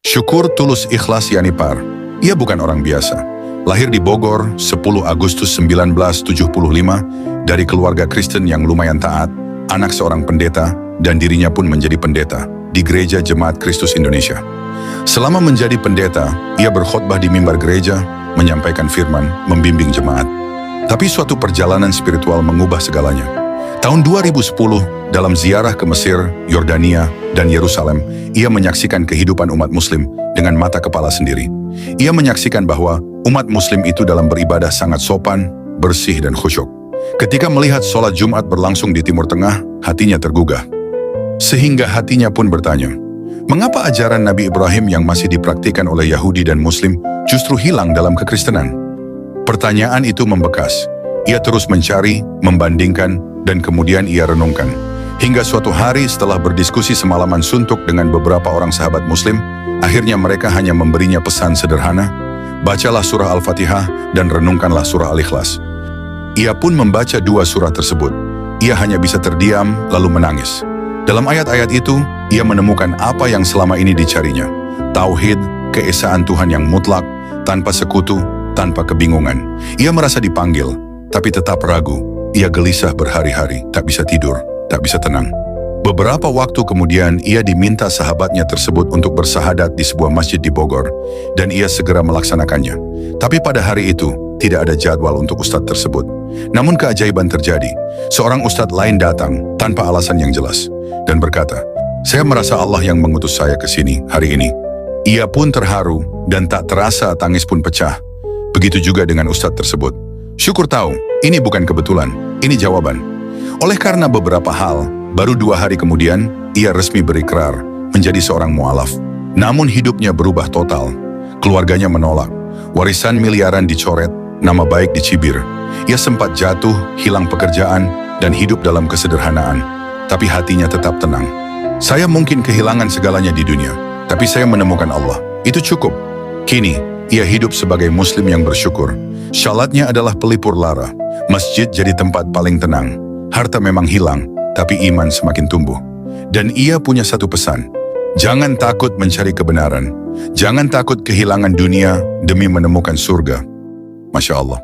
Syukur tulus ikhlas Yanipar. Ia bukan orang biasa. Lahir di Bogor 10 Agustus 1975 dari keluarga Kristen yang lumayan taat, anak seorang pendeta, dan dirinya pun menjadi pendeta di Gereja Jemaat Kristus Indonesia. Selama menjadi pendeta, ia berkhotbah di mimbar gereja, menyampaikan firman, membimbing jemaat. Tapi suatu perjalanan spiritual mengubah segalanya. Tahun 2010, dalam ziarah ke Mesir, Yordania, dan Yerusalem, ia menyaksikan kehidupan umat Muslim dengan mata kepala sendiri. Ia menyaksikan bahwa umat Muslim itu dalam beribadah sangat sopan, bersih, dan khusyuk. Ketika melihat sholat Jumat berlangsung di Timur Tengah, hatinya tergugah. Sehingga hatinya pun bertanya, mengapa ajaran Nabi Ibrahim yang masih dipraktikkan oleh Yahudi dan Muslim justru hilang dalam kekristenan? Pertanyaan itu membekas. Ia terus mencari, membandingkan, dan kemudian ia renungkan. Hingga suatu hari setelah berdiskusi semalaman suntuk dengan beberapa orang sahabat Muslim, akhirnya mereka hanya memberinya pesan sederhana, bacalah surah Al-Fatihah dan renungkanlah surah Al-Ikhlas. Ia pun membaca dua surah tersebut. Ia hanya bisa terdiam lalu menangis. Dalam ayat-ayat itu, ia menemukan apa yang selama ini dicarinya. Tauhid, keesaan Tuhan yang mutlak, tanpa sekutu, tanpa kebingungan. Ia merasa dipanggil, tapi tetap ragu. Ia gelisah berhari-hari, tak bisa tidur, tak bisa tenang. Beberapa waktu kemudian, ia diminta sahabatnya tersebut untuk bersahadat di sebuah masjid di Bogor, dan ia segera melaksanakannya. Tapi pada hari itu, tidak ada jadwal untuk ustadz tersebut. Namun keajaiban terjadi. Seorang ustadz lain datang tanpa alasan yang jelas, dan berkata, saya merasa Allah yang mengutus saya ke sini hari ini. Ia pun terharu, dan tak terasa tangis pun pecah. Begitu juga dengan ustadz tersebut. Syukur tahu, ini bukan kebetulan, ini jawaban. Oleh karena beberapa hal, baru 2 hari kemudian, ia resmi berikrar menjadi seorang mu'alaf. Namun hidupnya berubah total. Keluarganya menolak, warisan miliaran dicoret, nama baik dicibir. Ia sempat jatuh, hilang pekerjaan, dan hidup dalam kesederhanaan. Tapi hatinya tetap tenang. Saya mungkin kehilangan segalanya di dunia, tapi saya menemukan Allah. Itu cukup. Kini, ia hidup sebagai Muslim yang bersyukur. Syalatnya adalah pelipur lara. Masjid jadi tempat paling tenang. Harta memang hilang, tapi iman semakin tumbuh. Dan ia punya satu pesan. Jangan takut mencari kebenaran. Jangan takut kehilangan dunia demi menemukan surga. Masya Allah.